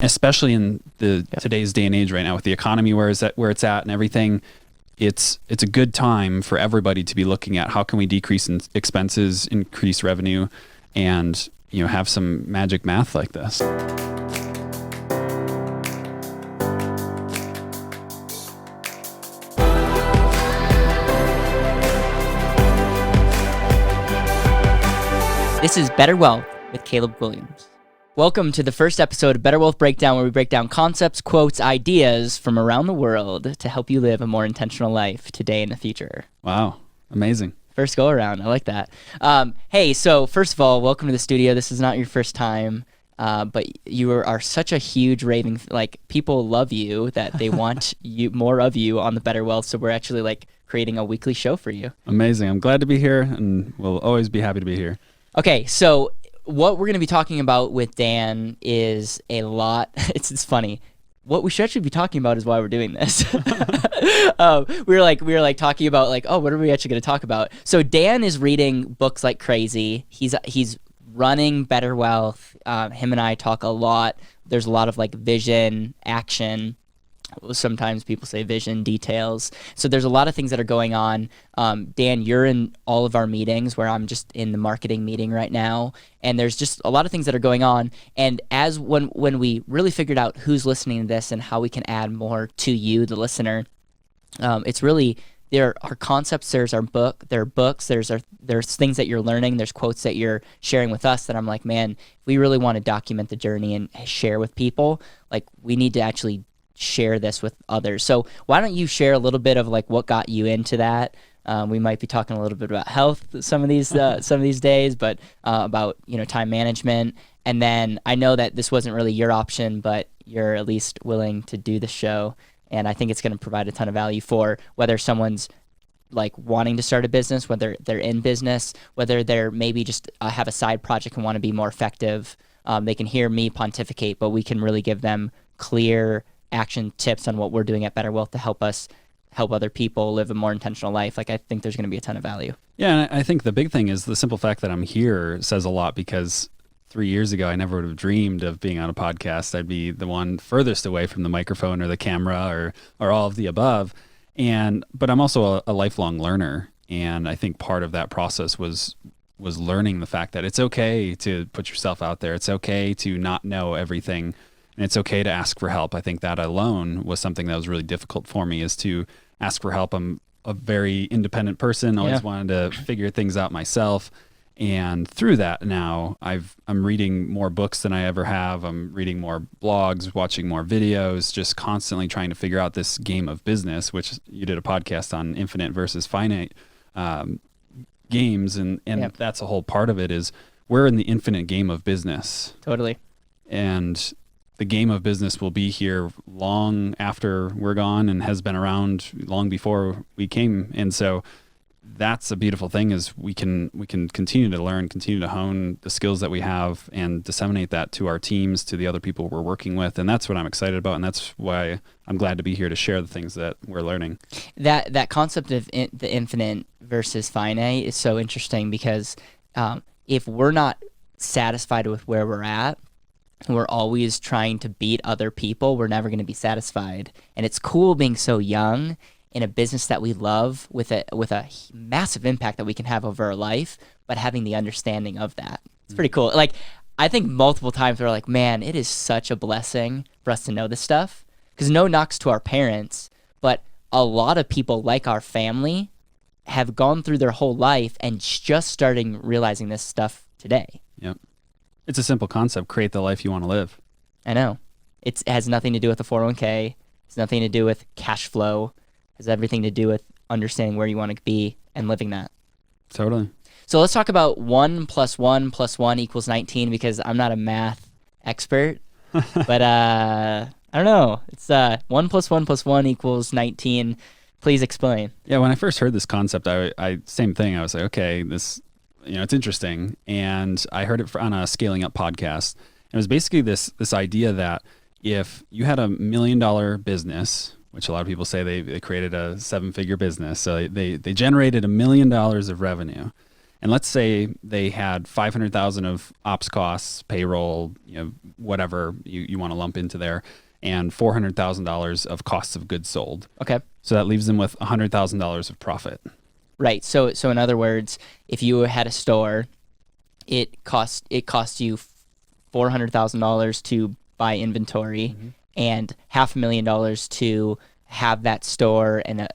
especially in today's day and age right now with the economy where it's at and everything. It's a good time for everybody to be looking at how can we decrease expenses, increase revenue, and have some magic math like this. This is BetterWealth with Caleb Guilliams. Welcome to the first episode of BetterWealth Breakdown, where we break down concepts, quotes, ideas from around the world to help you live a more intentional life today and the future. Wow, amazing. First go around, I like that. Hey, so first of all, welcome to the studio. This is not your first time, but you are such a huge raving, people love you that they want more of you on the BetterWealth, so we're actually creating a weekly show for you. Amazing. I'm glad to be here, and we'll always be happy to be here. Okay, so what we're going to be talking about with Dan is a lot. It's funny. What we should actually be talking about is why we're doing this. we were talking about what are we actually going to talk about? So Dan is reading books like crazy. He's running BetterWealth. Him and I talk a lot. There's a lot of vision, action. Sometimes people say vision, details. So there's a lot of things that are going on. Dan, you're in all of our meetings where I'm just in the marketing meeting right now. And there's just a lot of things that are going on. And when we really figured out who's listening to this and how we can add more to you, the listener, it's really, there are concepts, there are books, there's things that you're learning, there's quotes that you're sharing with us that I'm like, man, if we really want to document the journey and share with people, we need to actually share this with others. So why don't you share a little bit of what got you into that? We might be talking a little bit about health some of these days, but about time management. And then I know that this wasn't really your option, but you're at least willing to do the show, and I think it's going to provide a ton of value for whether someone's wanting to start a business, whether they're in business, whether they're maybe just have a side project and want to be more effective. They can hear me pontificate, but we can really give them clear action tips on what we're doing at BetterWealth to help us help other people live a more intentional life. I think there's going to be a ton of value. Yeah, and I think the big thing is the simple fact that I'm here says a lot, because 3 years ago I never would have dreamed of being on a podcast. I'd be the one furthest away from the microphone or the camera or all of the above. But I'm also a lifelong learner, and I think part of that process was learning the fact that it's okay to put yourself out there. It's okay to not know everything. And it's okay to ask for help. I think that alone was something that was really difficult for me, is to ask for help. I'm a very independent person, always wanted to figure things out myself. And through that now, I'm reading more books than I ever have. I'm reading more blogs, watching more videos, just constantly trying to figure out this game of business, which you did a podcast on infinite versus finite games. And that's a whole part of it, is we're in the infinite game of business. Totally. And the game of business will be here long after we're gone, and has been around long before we came. And so that's a beautiful thing, is we can continue to learn, continue to hone the skills that we have, and disseminate that to our teams, to the other people we're working with. And that's what I'm excited about. And that's why I'm glad to be here to share the things that we're learning. That concept of the infinite versus finite is so interesting, because if we're not satisfied with where we're at, we're always trying to beat other people, we're never going to be satisfied. And it's cool being so young in a business that we love, with a massive impact that we can have over our life, but having the understanding of that. It's pretty cool. I think multiple times we're like, man, it is such a blessing for us to know this stuff, because no knocks to our parents, but a lot of people, like our family, have gone through their whole life and just starting realizing this stuff today. Yep. It's a simple concept: create the life you want to live. I know. It has nothing to do with the 401k. It's nothing to do with cash flow. It has everything to do with understanding where you want to be and living that. Totally. So let's talk about 1 + 1 + 1 = 19, because I'm not a math expert, but I don't know. It's 1 + 1 + 1 = 19. Please explain. Yeah, when I first heard this concept, I same thing. I was like, okay, this, it's interesting. And I heard it on a Scaling Up podcast. It was basically this idea that if you had $1 million business, which a lot of people say they created a 7-figure business, so they generated $1 million of revenue, And let's say they had 500,000 of ops costs, payroll, whatever you want to lump into there, and $400,000 of costs of goods sold. Okay. So that leaves them with $100,000 of profit. Right. So in other words, if you had a store, it cost you $400,000 to buy inventory and $500,000 to have that store and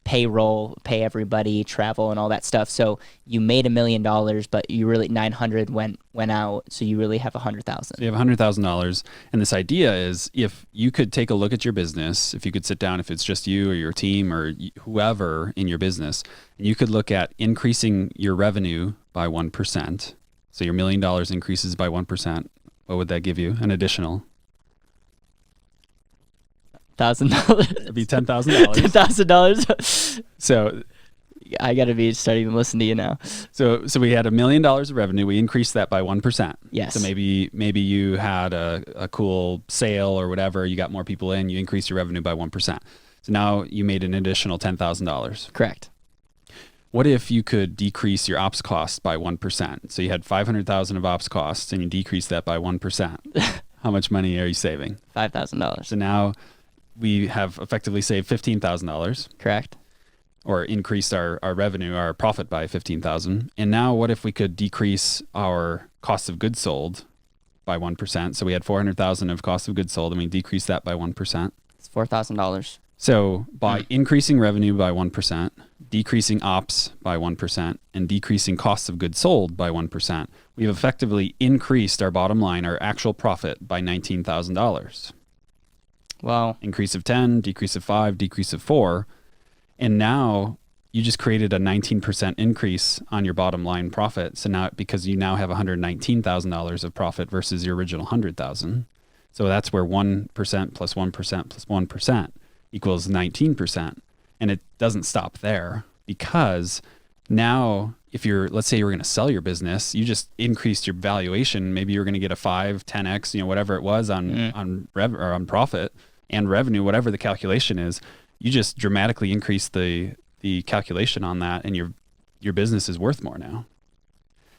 payroll, pay everybody, travel, and all that stuff. So you made $1 million, but you really 900 went out. So you really have 100,000. You have $100,000, and this idea is if you could take a look at your business, if you could sit down, if it's just you or your team or whoever in your business, and you could look at increasing your revenue by 1%. So your $1 million increases by 1%. What would that give you? An additional $1,000. It'd be $10,000. $10,000. So I got to be starting to listen to you now. So we had $1 million of revenue. We increased that by 1%. Yes. So maybe you had a cool sale or whatever. You got more people in. You increased your revenue by 1%. So now you made an additional $10,000. Correct. What if you could decrease your ops costs by 1%? So you had 500,000 of ops costs, and you decreased that by 1%. How much money are you saving? $5,000. So now we have effectively saved $15,000. Correct. Or increased our revenue, our profit by $15,000. And now what if we could decrease our cost of goods sold by 1%? So we had $400,000 of cost of goods sold, and we decreased that by 1%. It's $4,000. So by increasing revenue by 1%, decreasing ops by 1%, and decreasing costs of goods sold by 1%, we've effectively increased our bottom line, our actual profit, by $19,000. Wow. Increase of 10, decrease of 5, decrease of 4. And now you just created a 19% increase on your bottom line profit. So now, because you now have $119,000 of profit versus your original $100,000. So that's where 1% plus 1% plus 1% equals 19%. And it doesn't stop there, because now if let's say you were going to sell your business, you just increased your valuation. Maybe you're going to get a 5, 10x, whatever it was on profit and revenue, whatever the calculation is. You just dramatically increase the calculation on that, and your business is worth more now.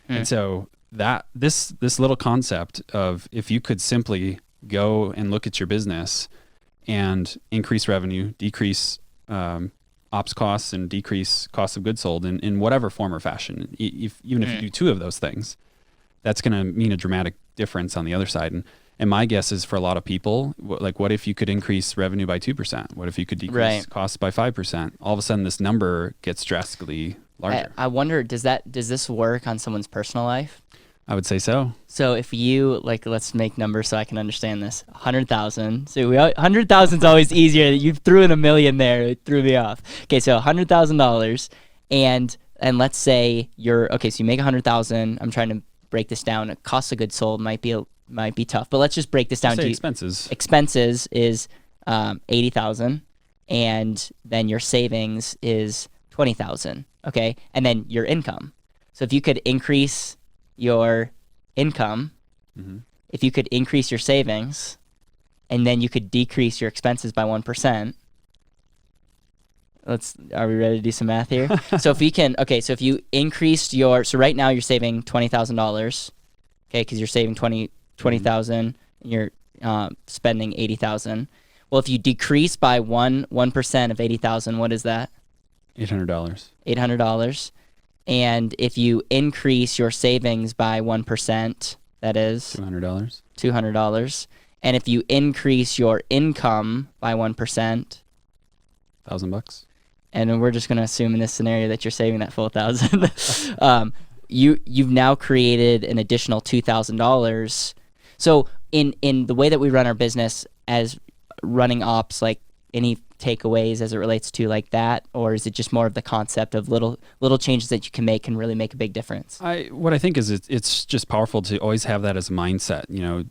And so that this little concept of, if you could simply go and look at your business and increase revenue, decrease ops costs, and decrease cost of goods sold in whatever form or fashion, even if you do two of those things, that's going to mean a dramatic difference on the other side. And my guess is, for a lot of people, like, what if you could increase revenue by 2%? What if you could decrease costs by 5%? All of a sudden, this number gets drastically larger. I wonder, does this work on someone's personal life? I would say so. So if you, let's make numbers so I can understand this. 100,000. So 100,000 is always easier. You threw in $1 million there. It threw me off. Okay, so $100,000, and let's say so you make 100,000. I'm trying to break this down. Cost of goods sold might be tough, but let's just break this down to expenses. Expenses is 80,000, and then your savings is 20,000. Okay, and then your income. So if you could increase your income, if you could increase your savings, and then you could decrease your expenses by 1%. Are we ready to do some math here? So if you increased so right now you're saving $20,000, okay, because you're saving 20,000, and you're spending 80,000. Well, if you decrease by 1% of 80,000, what is that? $800. $800. And if you increase your savings by 1%, that is $200. $200. And if you increase your income by 1%, $1,000. And we're just going to assume in this scenario that you're saving that full $1,000. You've now created an additional $2,000. So in the way that we run our business as running ops, like, any takeaways as it relates to like that, or is it just more of the concept of little changes that you can make can really make a big difference? What I think is it's just powerful to always have that as a mindset.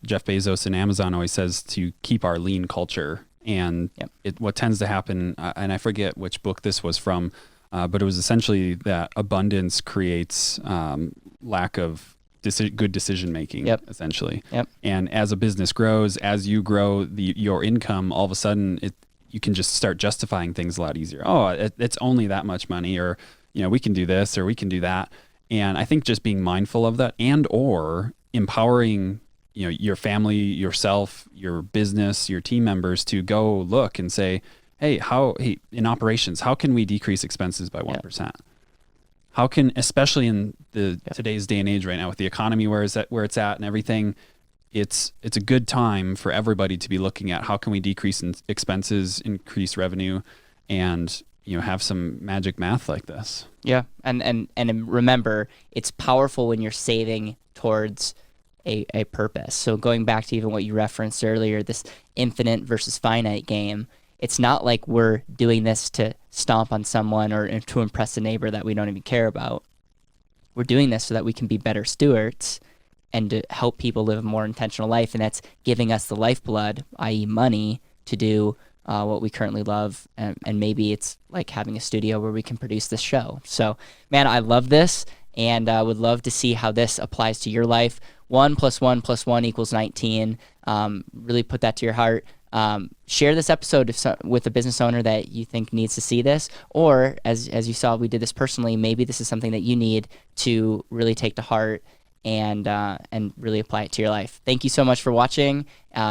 Jeff Bezos and Amazon always says to keep our lean culture, and what tends to happen, and I forget which book this was from, but it was essentially that abundance creates lack of good decision making, essentially. And as a business grows, as you grow your income, all of a sudden you can just start justifying things a lot easier. Oh, it's only that much money, or we can do this, or we can do that. And I think just being mindful of that, and or empowering, your family, yourself, your business, your team members to go look and say, hey, in operations, how can we decrease expenses by 1%? How can, especially in today's day and age right now with the economy where it's at and everything, it's a good time for everybody to be looking at how can we decrease expenses, increase revenue, and have some magic math like this. Yeah, and remember, it's powerful when you're saving towards a purpose. So going back to even what you referenced earlier, this infinite versus finite game, it's not like we're doing this to stomp on someone or to impress a neighbor that we don't even care about. We're doing this so that we can be better stewards and to help people live a more intentional life, and that's giving us the lifeblood, i.e. money, to do what we currently love, and maybe it's like having a studio where we can produce this show. So, man, I love this, and would love to see how this applies to your life. 1 + 1 + 1 = 19. Really put that to your heart. Share this episode with a business owner that you think needs to see this, or as you saw, we did this personally. Maybe this is something that you need to really take to heart and really apply it to your life. Thank you so much for watching.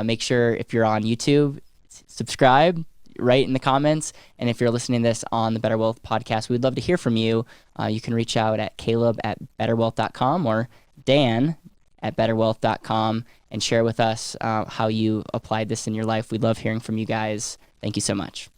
Make sure if you're on YouTube, subscribe, write in the comments, and if you're listening to this on the BetterWealth podcast, we'd love to hear from you. You can reach out at caleb@betterwealth.com or dan@betterwealth.com and share with us how you applied this in your life. We love hearing from you guys. Thank you so much.